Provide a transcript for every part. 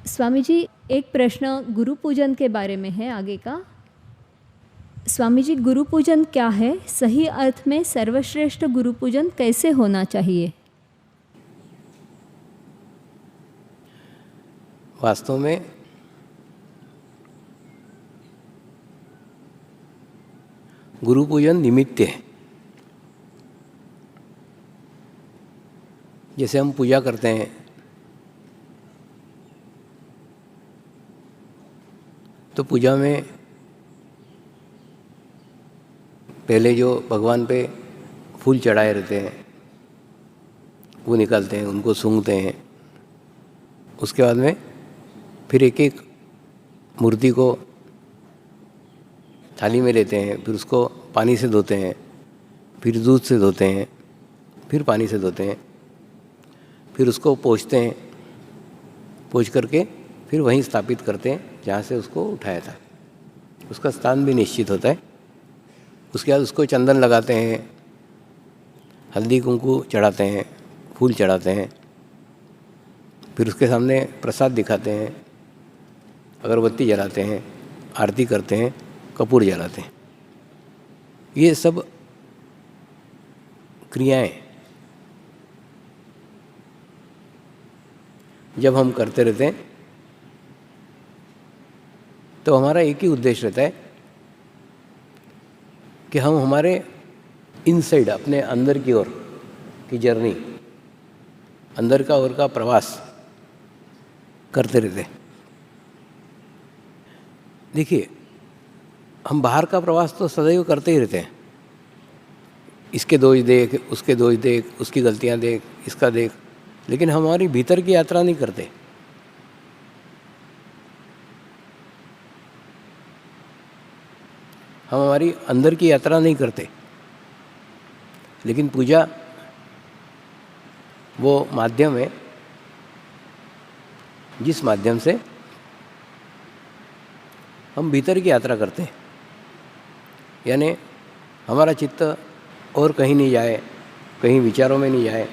स्वामी जी, एक प्रश्न गुरु पूजन के बारे में है आगे का। स्वामी जी, गुरु पूजन क्या है? सही अर्थ में सर्वश्रेष्ठ गुरु पूजन कैसे होना चाहिए? वास्तव में गुरु पूजन निमित्त है। जैसे हम पूजा करते हैं तो पूजा में पहले जो भगवान पे फूल चढ़ाए रहते हैं वो निकालते हैं, उनको सूंघते हैं। उसके बाद में फिर एक एक मूर्ति को थाली में लेते हैं, फिर उसको पानी से धोते हैं, फिर दूध से धोते हैं, फिर पानी से धोते हैं, फिर उसको पोंछते हैं, पोंछ करके फिर वहीं स्थापित करते हैं जहाँ से उसको उठाया था। उसका स्थान भी निश्चित होता है। उसके बाद उसको चंदन लगाते हैं, हल्दी कुंकू चढ़ाते हैं, फूल चढ़ाते हैं, फिर उसके सामने प्रसाद दिखाते हैं, अगरबत्ती जलाते हैं, आरती करते हैं, कपूर जलाते हैं। ये सब क्रियाएं जब हम करते रहते हैं तो हमारा एक ही उद्देश्य रहता है कि हम हमारे इनसाइड, अपने अंदर की ओर की जर्नी, अंदर का ओर का प्रवास करते रहते हैं। देखिए, हम बाहर का प्रवास तो सदैव करते ही रहते हैं। इसके दोष देख, उसके दोष देख, उसकी गलतियां देख, इसका देख, लेकिन हमारी भीतर की यात्रा नहीं करते। हम हमारी अंदर की यात्रा नहीं करते। लेकिन पूजा वो माध्यम है जिस माध्यम से हम भीतर की यात्रा करते हैं। यानी हमारा चित्त और कहीं नहीं जाए, कहीं विचारों में नहीं जाए,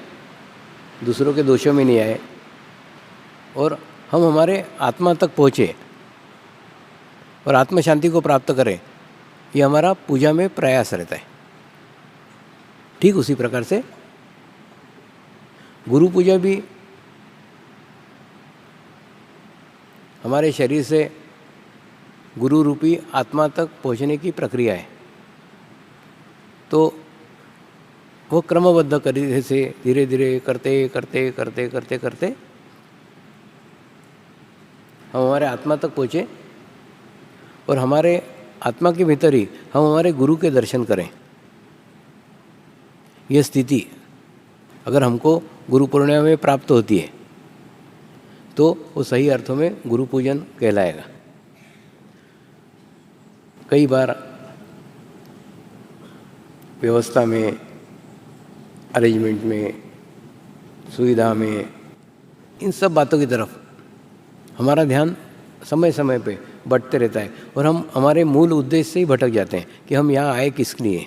दूसरों के दोषों में नहीं आए, और हम हमारे आत्मा तक पहुँचे और आत्म शांति को प्राप्त करें। ये हमारा पूजा में प्रयास रहता है। ठीक उसी प्रकार से गुरु पूजा भी हमारे शरीर से गुरु रूपी आत्मा तक पहुँचने की प्रक्रिया है। तो वो क्रमबद्ध तरीके से धीरे धीरे करते करते करते करते करते हम हमारे आत्मा तक पहुँचे और हमारे आत्मा के भीतर ही हम हमारे गुरु के दर्शन करें। यह स्थिति अगर हमको गुरु पूर्णिमा में प्राप्त होती है तो वो सही अर्थों में गुरु पूजन कहलाएगा। कई बार व्यवस्था में, अरेंजमेंट में, सुविधा में, इन सब बातों की तरफ हमारा ध्यान समय समय पे बढ़ते रहता है और हम हमारे मूल उद्देश्य से ही भटक जाते हैं कि हम यहाँ आए किस लिए।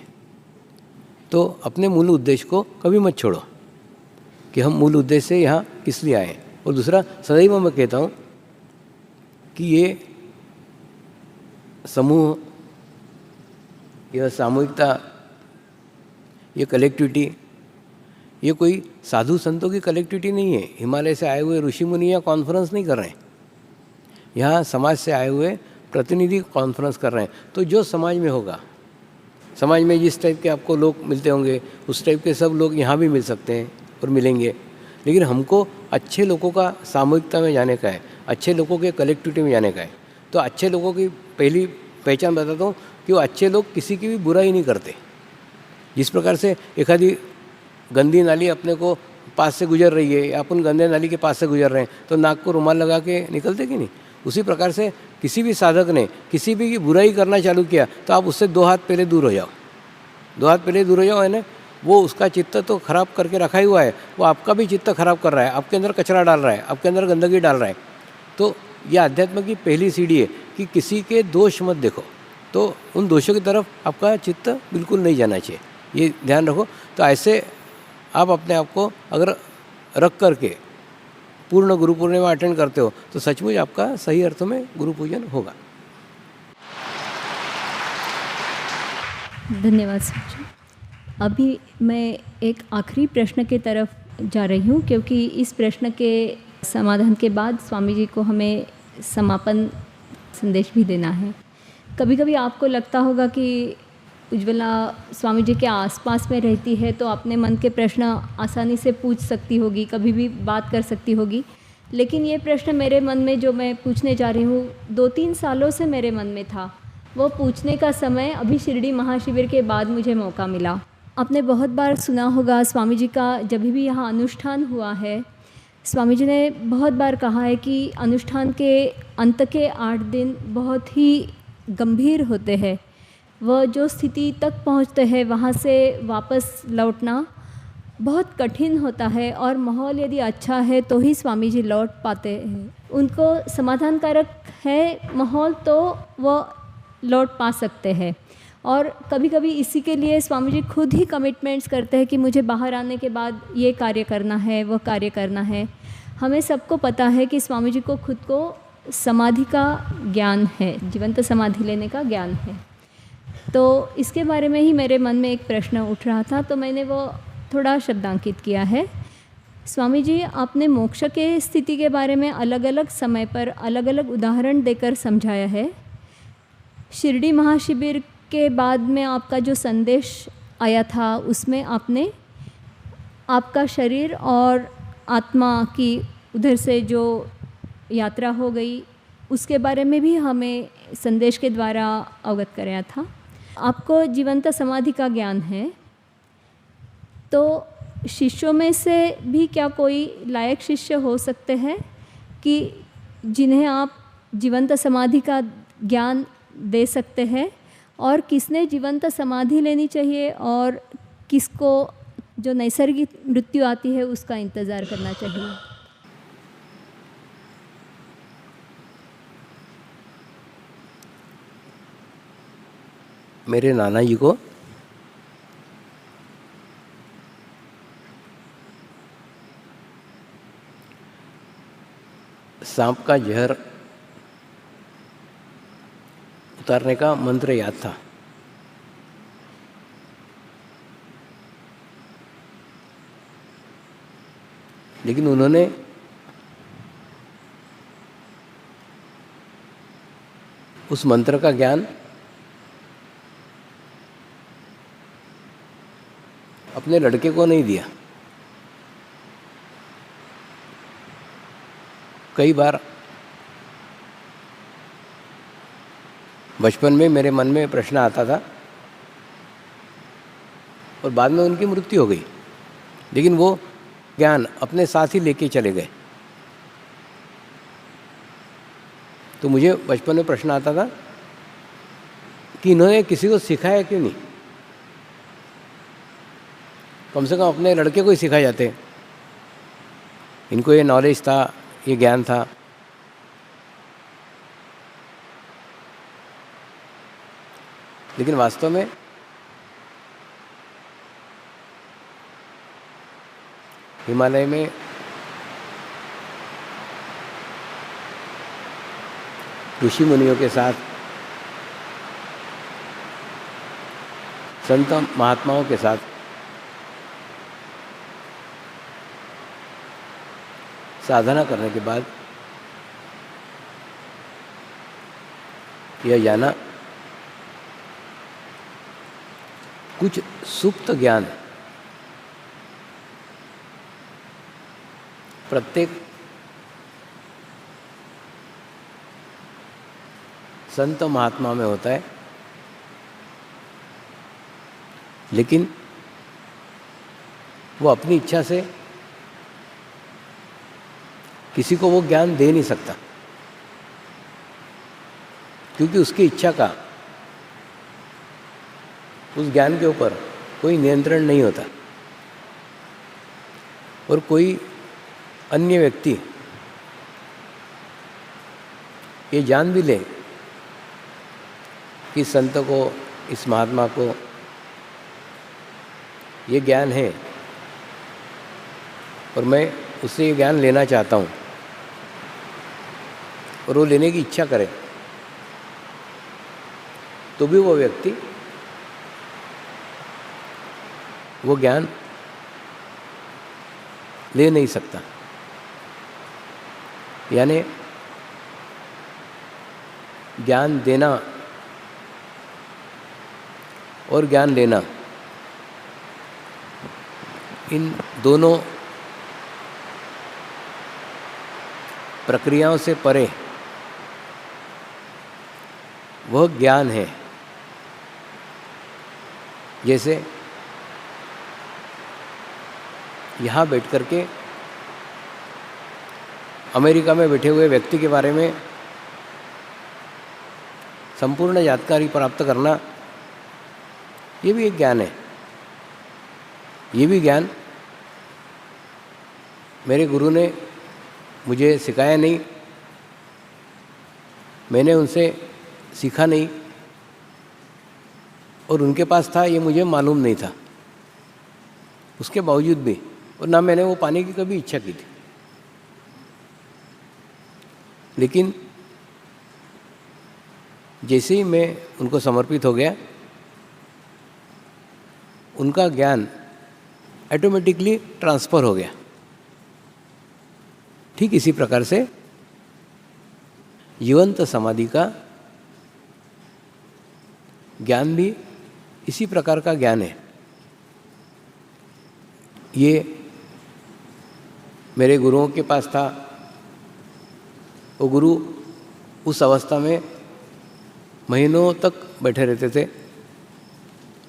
तो अपने मूल उद्देश्य को कभी मत छोड़ो कि हम मूल उद्देश्य से यहाँ किस लिए आए। और दूसरा, सदैव मैं कहता हूँ कि ये समूह, यह सामूहिकता, ये कलेक्टिविटी, ये कोई साधु संतों की कलेक्टिविटी नहीं है। हिमालय से आए हुए ऋषि मुनि या कॉन्फ्रेंस नहीं कर रहे हैं। यहाँ समाज से आए हुए प्रतिनिधि कॉन्फ्रेंस कर रहे हैं। तो जो समाज में होगा, समाज में जिस टाइप के आपको लोग मिलते होंगे उस टाइप के सब लोग यहाँ भी मिल सकते हैं और मिलेंगे। लेकिन हमको अच्छे लोगों का सामूहिकता में जाने का है, अच्छे लोगों के कलेक्टिविटी में जाने का है। तो अच्छे लोगों की पहली पहचान बताता हूँ कि वो अच्छे लोग किसी की भी बुराई नहीं करते। जिस प्रकार से एक आधी गंदी नाली अपने को पास से गुजर रही है या अपन गंदे नाली के पास से गुजर रहे हैं तो नाक को रुमाल लगा के निकलते कि नहीं, उसी प्रकार से किसी भी साधक ने किसी भी की बुराई करना चालू किया तो आप उससे 2 हाथ पहले दूर हो जाओ। 2 हाथ पहले दूर हो जाओ है ना। वो उसका चित्त तो खराब करके रखा ही हुआ है, वो आपका भी चित्त खराब कर रहा है, आपके अंदर कचरा डाल रहा है, आपके अंदर गंदगी डाल रहा है। तो यह अध्यात्म की पहली सीढ़ी है कि किसी के दोष मत देखो। तो उन दोषों की तरफ आपका चित्त बिल्कुल नहीं जाना चाहिए, ये ध्यान रखो। तो ऐसे आप अपने आप को अगर रख करके पूर्ण गुरु पूर्णिमा अटेंड करते हो तो सचमुच आपका सही अर्थों में गुरु पूजन होगा। धन्यवाद स्वामी जी। अभी मैं एक आखिरी प्रश्न की तरफ जा रही हूँ, क्योंकि इस प्रश्न के समाधान के बाद स्वामी जी को हमें समापन संदेश भी देना है। कभी कभी आपको लगता होगा कि उज्ज्वला स्वामी जी के आसपास में रहती है तो अपने मन के प्रश्न आसानी से पूछ सकती होगी, कभी भी बात कर सकती होगी, लेकिन ये प्रश्न मेरे मन में जो मैं पूछने जा रही हूँ 2-3 सालों से मेरे मन में था। वो पूछने का समय अभी शिरडी महाशिविर के बाद मुझे मौका मिला। आपने बहुत बार सुना होगा स्वामी जी का जब भी यहाँ अनुष्ठान हुआ है, स्वामी जी ने बहुत बार कहा है कि अनुष्ठान के अंत के 8 दिन बहुत ही गंभीर होते हैं। वह जो स्थिति तक पहुँचते हैं वहाँ से वापस लौटना बहुत कठिन होता है, और माहौल यदि अच्छा है तो ही स्वामी जी लौट पाते हैं। उनको समाधानकारक है माहौल तो वह लौट पा सकते हैं। और कभी कभी इसी के लिए स्वामी जी खुद ही कमिटमेंट्स करते हैं कि मुझे बाहर आने के बाद ये कार्य करना है, वह कार्य करना है। हमें सबको पता है कि स्वामी जी को खुद को समाधि का ज्ञान है, जीवंत समाधि लेने का ज्ञान है। तो इसके बारे में ही मेरे मन में एक प्रश्न उठ रहा था, तो मैंने वो थोड़ा शब्दांकित किया है। स्वामी जी, आपने मोक्ष के स्थिति के बारे में अलग अलग समय पर अलग अलग उदाहरण देकर समझाया है। शिरडी महाशिविर के बाद में आपका जो संदेश आया था उसमें आपने आपका शरीर और आत्मा की उधर से जो यात्रा हो गई उसके बारे में भी हमें संदेश के द्वारा अवगत कराया था। आपको जीवंत समाधि का ज्ञान है, तो शिष्यों में से भी क्या कोई लायक शिष्य हो सकते हैं कि जिन्हें आप जीवंत समाधि का ज्ञान दे सकते हैं, और किसने जीवंत समाधि लेनी चाहिए और किसको जो नैसर्गिक मृत्यु आती है उसका इंतज़ार करना चाहिए? मेरे नाना जी को सांप का जहर उतारने का मंत्र याद था। लेकिन उन्होंने उस मंत्र का ज्ञान अपने लड़के को नहीं दिया। कई बार बचपन में मेरे मन में प्रश्न आता था और बाद में उनकी मृत्यु हो गई, लेकिन वो ज्ञान अपने साथ ही लेके चले गए। तो मुझे बचपन में प्रश्न आता था कि इन्होंने किसी को सिखाया क्यों नहीं। कम से कम अपने लड़के को ही सिखाए जाते। इनको ये नॉलेज था, ये ज्ञान था। लेकिन वास्तव में हिमालय में ऋषि मुनियों के साथ, संत महात्माओं के साथ साधना करने के बाद यह जाना कुछ सुप्त ज्ञान प्रत्येक संत महात्मा में होता है, लेकिन वो अपनी इच्छा से किसी को वो ज्ञान दे नहीं सकता, क्योंकि उसकी इच्छा का उस ज्ञान के ऊपर कोई नियंत्रण नहीं होता। और कोई अन्य व्यक्ति ये जान भी ले कि संत को, इस महात्मा को ये ज्ञान है और मैं उससे ये ज्ञान लेना चाहता हूँ, और वो लेने की इच्छा करे तो भी वो व्यक्ति वो ज्ञान ले नहीं सकता। यानी ज्ञान देना और ज्ञान लेना, इन दोनों प्रक्रियाओं से परे वह ज्ञान है। जैसे यहाँ बैठ कर के अमेरिका में बैठे हुए व्यक्ति के बारे में संपूर्ण जानकारी प्राप्त करना, ये भी एक ज्ञान है। ये भी ज्ञान मेरे गुरु ने मुझे सिखाया नहीं, मैंने उनसे सीखा नहीं, और उनके पास था ये मुझे मालूम नहीं था। उसके बावजूद भी, और ना मैंने वो पाने की कभी इच्छा की थी, लेकिन जैसे ही मैं उनको समर्पित हो गया, उनका ज्ञान ऑटोमेटिकली ट्रांसफ़र हो गया। ठीक इसी प्रकार से जीवंत समाधि का ज्ञान भी इसी प्रकार का ज्ञान है। ये मेरे गुरुओं के पास था। वो गुरु उस अवस्था में महीनों तक बैठे रहते थे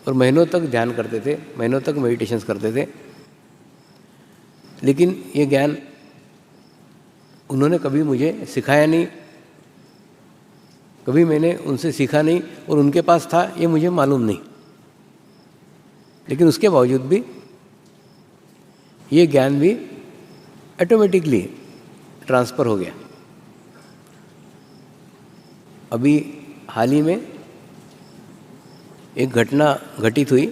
और महीनों तक ध्यान करते थे, महीनों तक मेडिटेशंस करते थे, लेकिन ये ज्ञान उन्होंने कभी मुझे सिखाया नहीं, कभी मैंने उनसे सीखा नहीं, और उनके पास था ये मुझे मालूम नहीं। लेकिन उसके बावजूद भी ये ज्ञान भी ऑटोमेटिकली ट्रांसफ़र हो गया। अभी हाल ही में एक घटना घटित हुई।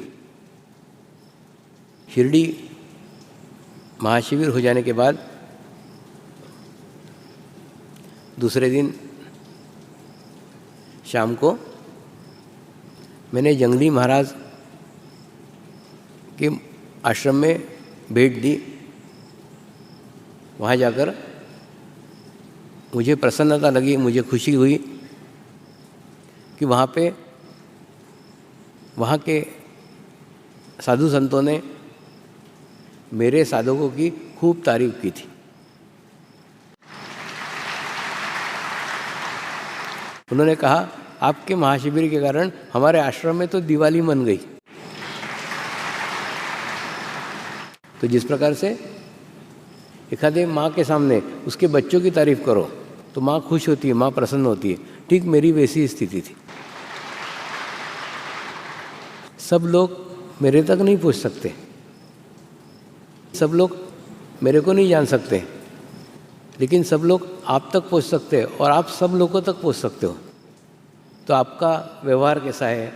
शिरडी महाशिविर हो जाने के बाद दूसरे दिन शाम को मैंने जंगली महाराज के आश्रम में भेंट दी। वहाँ जाकर मुझे प्रसन्नता लगी, मुझे खुशी हुई कि वहाँ के साधु संतों ने मेरे साधकों की खूब तारीफ की थी। उन्होंने कहा, आपके महाशिविर के कारण हमारे आश्रम में तो दिवाली मन गई। तो जिस प्रकार से एखादे माँ के सामने उसके बच्चों की तारीफ करो तो माँ खुश होती है, माँ प्रसन्न होती है, ठीक मेरी वैसी स्थिति थी। सब लोग मेरे तक नहीं पहुँच सकते, सब लोग मेरे को नहीं जान सकते, लेकिन सब लोग आप तक पहुँच सकते हैं और आप सब लोगों तक पहुँच सकते हो। तो आपका व्यवहार कैसा है,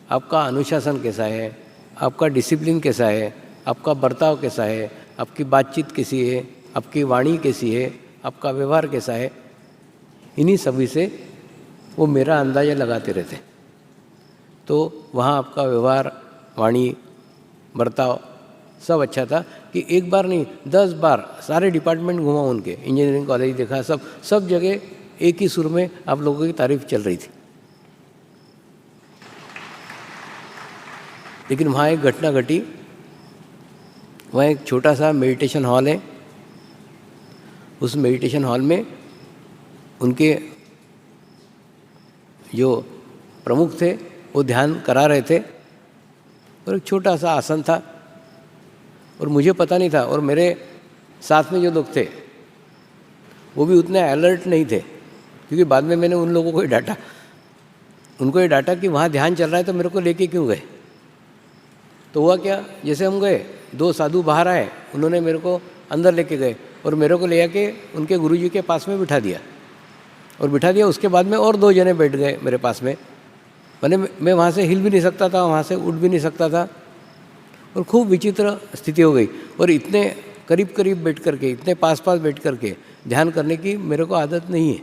आपका अनुशासन कैसा है, आपका डिसिप्लिन कैसा है, आपका बर्ताव कैसा है, आपकी बातचीत कैसी है, आपकी वाणी कैसी है, आपका व्यवहार कैसा है, इन्हीं सभी से वो मेरा अंदाज़ा लगाते रहते। तो वहाँ आपका व्यवहार, वाणी, बर्ताव सब अच्छा था कि एक बार नहीं 10 बार सारे डिपार्टमेंट घुमा, उनके इंजीनियरिंग कॉलेज देखा, सब जगह एक ही सुर में आप लोगों की तारीफ चल रही थी। लेकिन वहाँ एक घटना घटी। वहाँ एक छोटा सा मेडिटेशन हॉल है। उस मेडिटेशन हॉल में उनके जो प्रमुख थे वो ध्यान करा रहे थे और एक छोटा सा आसन था और मुझे पता नहीं था, और मेरे साथ में जो लोग थे वो भी उतने अलर्ट नहीं थे, क्योंकि बाद में मैंने उन लोगों को ही डांटा, उनको ये डांटा कि वहाँ ध्यान चल रहा है तो मेरे को लेके क्यों गए। तो हुआ क्या, जैसे हम गए, 2 साधु बाहर आए, उन्होंने मेरे को अंदर लेके गए और मेरे को ले आके उनके गुरुजी के पास में बिठा दिया। उसके बाद में और 2 जने बैठ गए मेरे पास में। मैं वहाँ से हिल भी नहीं सकता था, वहाँ से उठ भी नहीं सकता था, और खूब विचित्र स्थिति हो गई। और इतने करीब करीब बैठ करके, इतने पास पास बैठ करके ध्यान करने की मेरे को आदत नहीं है।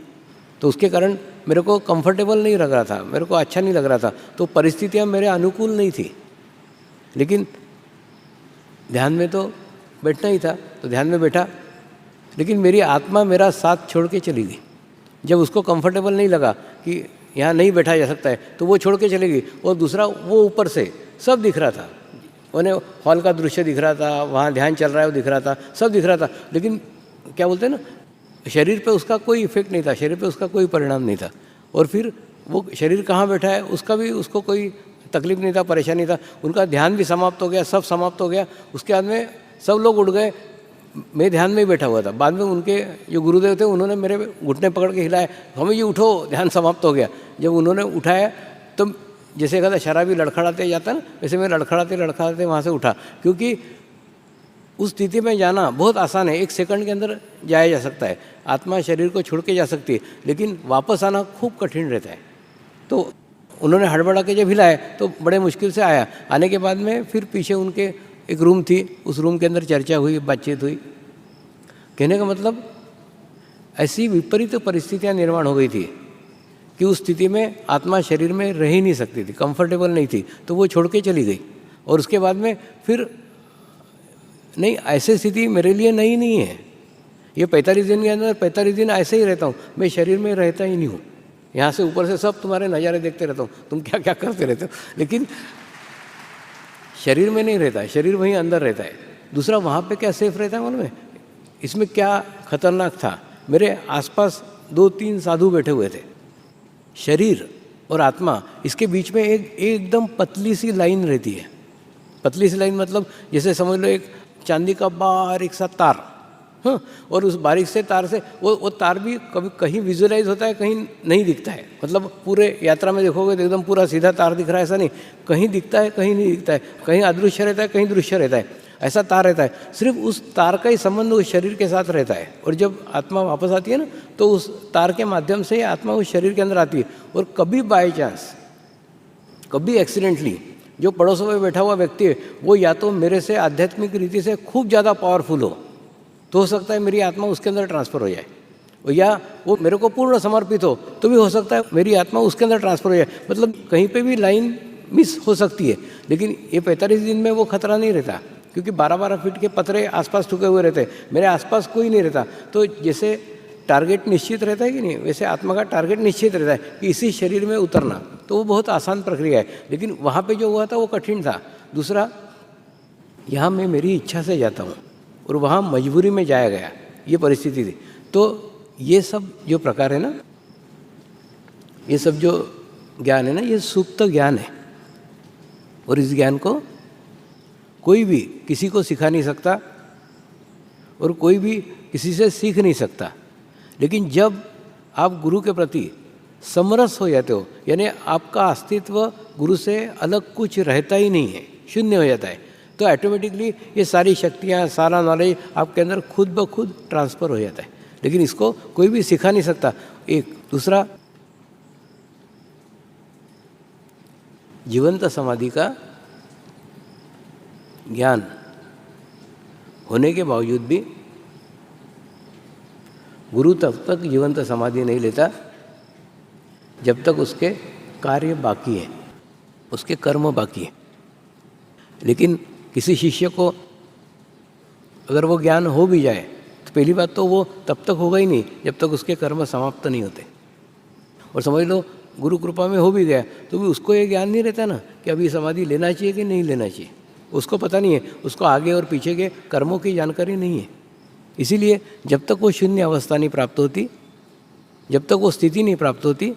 तो उसके कारण मेरे को कंफर्टेबल नहीं लग रहा था, मेरे को अच्छा नहीं लग रहा था, तो परिस्थितियाँ मेरे अनुकूल नहीं थी। लेकिन ध्यान में तो बैठना ही था, तो ध्यान में बैठा, लेकिन मेरी आत्मा मेरा साथ छोड़ के चली गई। जब उसको कंफर्टेबल नहीं लगा कि यहाँ नहीं बैठा जा सकता है, तो वो छोड़ के चली गई। और दूसरा, वो ऊपर से सब दिख रहा था, उन्हें हॉल का दृश्य दिख रहा था, वहाँ ध्यान चल रहा है वो दिख रहा था, सब दिख रहा था, लेकिन क्या बोलते हैं ना, शरीर पे उसका कोई इफेक्ट नहीं था, शरीर पे उसका कोई परिणाम नहीं था। और फिर वो शरीर कहाँ बैठा है उसका भी उसको कोई तकलीफ नहीं था, परेशानी था। उनका ध्यान भी समाप्त हो गया, सब समाप्त हो गया। उसके बाद में सब लोग उठ गए, मैं ध्यान में ही बैठा हुआ था। बाद में उनके जो गुरुदेव थे उन्होंने मेरे घुटने पकड़ के हिलाए, हमें ये उठो, ध्यान समाप्त हो गया। जब उन्होंने उठाया तो जैसे कहता शराबी लड़खड़ाते जाता ना, वैसे मैं लड़खड़ाते लड़खड़ाते वहाँ से उठा, क्योंकि उस स्थिति में जाना बहुत आसान है, 1 सेकंड के अंदर जाया जा सकता है, आत्मा शरीर को छोड़ के जा सकती है, लेकिन वापस आना खूब कठिन रहता है। तो उन्होंने हड़बड़ा के जब हिलाए तो बड़े मुश्किल से आया। आने के बाद में फिर पीछे उनके एक रूम थी, उस रूम के अंदर चर्चा हुई, बातचीत हुई। कहने का मतलब ऐसी विपरीत परिस्थितियाँ निर्माण हो गई थी कि उस स्थिति में आत्मा शरीर में रह ही नहीं सकती थी, कंफर्टेबल नहीं थी, तो वो छोड़ के चली गई। और उसके बाद में फिर नहीं, ऐसी स्थिति मेरे लिए नई नहीं है। ये 45 दिन के अंदर 45 दिन ऐसे ही रहता हूँ, मैं शरीर में रहता ही नहीं हूँ। यहाँ से ऊपर से सब तुम्हारे नज़ारे देखते रहता हूँ, तुम क्या क्या करते रहते हो, लेकिन शरीर में नहीं रहता है, शरीर वहीं अंदर रहता है। दूसरा, वहाँ पे क्या सेफ रहता है मालूम है? इसमें क्या खतरनाक था, मेरे आसपास 2-3 साधु बैठे हुए थे। शरीर और आत्मा, इसके बीच में एकदम पतली सी लाइन रहती है। पतली सी लाइन मतलब जैसे समझ लो एक चांदी का बारीक सा तार, हाँ, और उस बारीक से तार से वो तार भी कभी कहीं विजुअलाइज होता है, कहीं नहीं दिखता है। मतलब पूरे यात्रा में देखोगे तो एकदम पूरा सीधा तार दिख रहा है, ऐसा नहीं, कहीं दिखता है कहीं नहीं दिखता है, कहीं अदृश्य रहता है कहीं दृश्य रहता है, ऐसा तार रहता है। सिर्फ उस तार का ही संबंध उस शरीर के साथ रहता है। और जब आत्मा वापस आती है ना, तो उस तार के माध्यम से आत्मा उस शरीर के अंदर आती है। और कभी बाय चांस, कभी एक्सीडेंटली जो पड़ोस में बैठा हुआ व्यक्ति है वो या तो मेरे से आध्यात्मिक रीति से खूब ज़्यादा पावरफुल हो, तो हो सकता है मेरी आत्मा उसके अंदर ट्रांसफ़र हो जाए, या वो मेरे को पूर्ण समर्पित हो तो भी हो सकता है मेरी आत्मा उसके अंदर ट्रांसफ़र हो जाए। मतलब कहीं पे भी लाइन मिस हो सकती है। लेकिन ये 45 दिन में वो खतरा नहीं रहता, क्योंकि 12-12 फीट के पतरे आसपास ठुके हुए रहते, मेरे आसपास कोई नहीं रहता। तो जैसे टारगेट निश्चित रहता है कि नहीं, वैसे आत्मा का टारगेट निश्चित रहता है कि इसी शरीर में उतरना, तो वो बहुत आसान प्रक्रिया है। लेकिन वहाँ पे जो हुआ था वो कठिन था। दूसरा, यहाँ मैं मेरी इच्छा से जाता हूँ और वहाँ मजबूरी में जाया गया, ये परिस्थिति थी। तो ये सब जो प्रकार है ना, ये सब जो ज्ञान है ना, ये सुप्त ज्ञान है। और इस ज्ञान को कोई भी किसी को सिखा नहीं सकता और कोई भी किसी से सीख नहीं सकता। लेकिन जब आप गुरु के प्रति समरस हो जाते हो, यानी आपका अस्तित्व गुरु से अलग कुछ रहता ही नहीं है, शून्य हो जाता है, तो ऑटोमेटिकली ये सारी शक्तियाँ, सारा नॉलेज आपके अंदर खुद ब खुद ट्रांसफ़र हो जाता है। लेकिन इसको कोई भी सिखा नहीं सकता। एक दूसरा, जीवंत समाधि का ज्ञान होने के बावजूद भी गुरु तब तक जीवंत समाधि नहीं लेता जब तक उसके कार्य बाकी है, उसके कर्म बाकी है। लेकिन किसी शिष्य को अगर वो ज्ञान हो भी जाए तो पहली बात तो वो तब तक होगा ही नहीं जब तक उसके कर्म समाप्त नहीं होते। और समझ लो गुरु कृपा में हो भी गया तो भी उसको ये ज्ञान नहीं रहता ना कि अभी समाधि लेना चाहिए कि नहीं लेना चाहिए, उसको पता नहीं है, उसको आगे और पीछे के कर्मों की जानकारी नहीं है। इसीलिए जब तक वो शून्य अवस्था नहीं प्राप्त होती, जब तक वो स्थिति नहीं प्राप्त होती,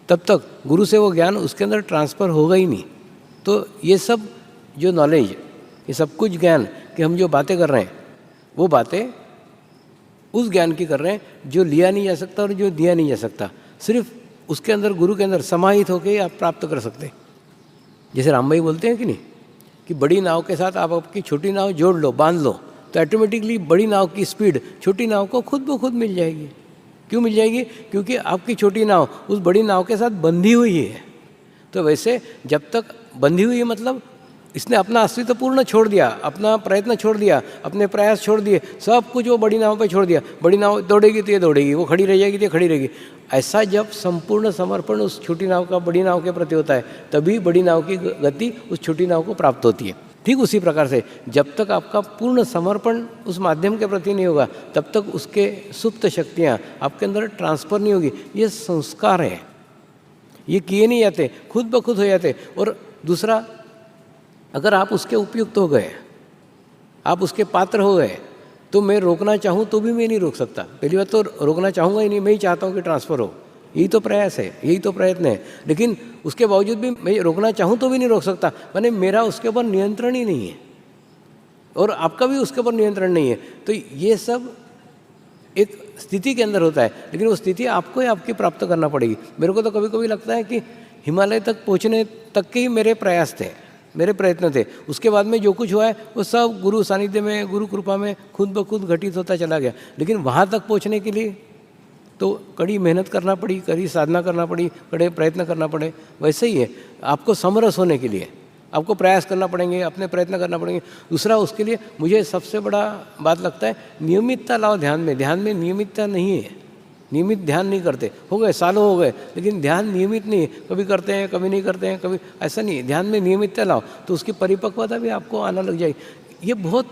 तब तक गुरु से वो ज्ञान उसके अंदर ट्रांसफ़र होगा ही नहीं। तो ये सब जो नॉलेज, ये सब कुछ ज्ञान कि हम जो बातें कर रहे हैं, वो बातें उस ज्ञान की कर रहे हैं जो लिया नहीं जा सकता और जो दिया नहीं जा सकता, सिर्फ उसके अंदर गुरु के अंदर समाहित होकर ही आप प्राप्त कर सकते हैं। जैसे राम भाई बोलते हैं कि नहीं, कि बड़ी नाव के साथ आप आपकी छोटी नाव जोड़ लो, बांध लो, तो ऑटोमेटिकली बड़ी नाव की स्पीड छोटी नाव को खुद ब खुद मिल जाएगी। क्यों मिल जाएगी? क्योंकि आपकी छोटी नाव उस बड़ी नाव के साथ बंधी हुई है। तो वैसे जब तक बंधी हुई है मतलब इसने अपना अस्तित्व पूर्ण छोड़ दिया, अपना प्रयत्न छोड़ दिया, अपने प्रयास छोड़ दिए, सब कुछ वो बड़ी नाव पे छोड़ दिया। बड़ी नाव दौड़ेगी तो ये दौड़ेगी, वो खड़ी रह जाएगी तो ये खड़ी रहेगी। ऐसा जब संपूर्ण समर्पण उस छोटी नाव का बड़ी नाव के प्रति होता है, तभी बड़ी नाव की गति उस छोटी नाव को प्राप्त होती है। ठीक उसी प्रकार से जब तक आपका पूर्ण समर्पण उस माध्यम के प्रति नहीं होगा, तब तक उसके सुप्त शक्तियाँ आपके अंदर ट्रांसफ़र नहीं होगी। ये संस्कार है, ये किए नहीं जाते, खुद ब खुद हो जाते। और दूसरा, अगर आप उसके उपयुक्त हो गए, आप उसके पात्र हो गए, तो मैं रोकना चाहूँ तो भी मैं नहीं रोक सकता। पहली बात तो रोकना चाहूँगा ही नहीं, मैं ही चाहता हूँ कि ट्रांसफ़र हो, यही तो प्रयास है, यही तो प्रयत्न है। लेकिन उसके बावजूद भी मैं रोकना चाहूँ तो भी नहीं रोक सकता, माने मेरा उसके ऊपर नियंत्रण ही नहीं है और आपका भी उसके ऊपर नियंत्रण नहीं है। तो ये सब एक स्थिति के अंदर होता है, लेकिन वो स्थिति आपको ही आपकी प्राप्त करना पड़ेगी। मेरे को तो कभी कभी लगता है कि हिमालय तक पहुँचने तक के ही मेरे प्रयास थे, मेरे प्रयत्न थे। उसके बाद में जो कुछ हुआ है वो सब गुरु सानिध्य में, गुरु कृपा में खुद ब खुद घटित होता चला गया। लेकिन वहाँ तक पहुँचने के लिए तो कड़ी मेहनत करना पड़ी, कड़ी साधना करना पड़ी, कड़े प्रयत्न करना पड़े। वैसे ही है, आपको समरस होने के लिए आपको प्रयास करना पड़ेंगे, अपने प्रयत्न करना पड़ेंगे। दूसरा, उसके लिए मुझे सबसे बड़ा बात लगता है, नियमितता लाओ ध्यान में। ध्यान में नियमितता नहीं है, नियमित ध्यान नहीं करते। हो गए सालों हो गए, लेकिन ध्यान नियमित नहीं है। कभी करते हैं, कभी नहीं करते हैं, कभी ऐसा नहीं है। ध्यान में नियमितता लाओ तो उसकी परिपक्वता भी आपको आना लग जाएगी। ये बहुत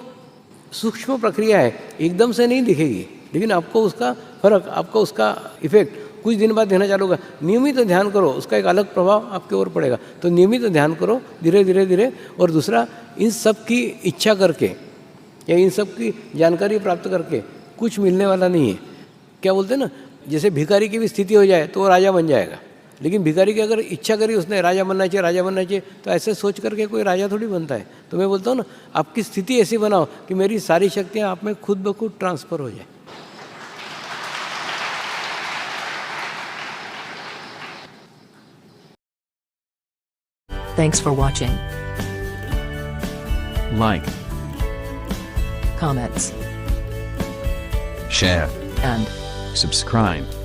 सूक्ष्म प्रक्रिया है, एकदम से नहीं दिखेगी, लेकिन आपको उसका फर्क, आपको उसका इफेक्ट कुछ दिन बाद देना चालू होगा। नियमित ध्यान करो, उसका एक अलग प्रभाव आपके ऊपर पड़ेगा। तो नियमित ध्यान करो धीरे धीरे धीरे। और दूसरा, इन सब की इच्छा करके या इन सब की जानकारी प्राप्त करके कुछ मिलने वाला नहीं है। क्या बोलते हैं ना, जैसे भिखारी की भी स्थिति हो जाए तो वो राजा बन जाएगा, लेकिन भिखारी की अगर इच्छा करी उसने राजा बनना चाहिए, राजा बनना चाहिए, तो ऐसे सोच करके कोई राजा थोड़ी बनता है। तो मैं बोलता हूँ ना, आपकी स्थिति ऐसी बनाओ कि मेरी सारी शक्तियाँ आप में खुद ब खुद ट्रांसफ़र हो जाए। Thanks for watching. Like, Comments share, and subscribe.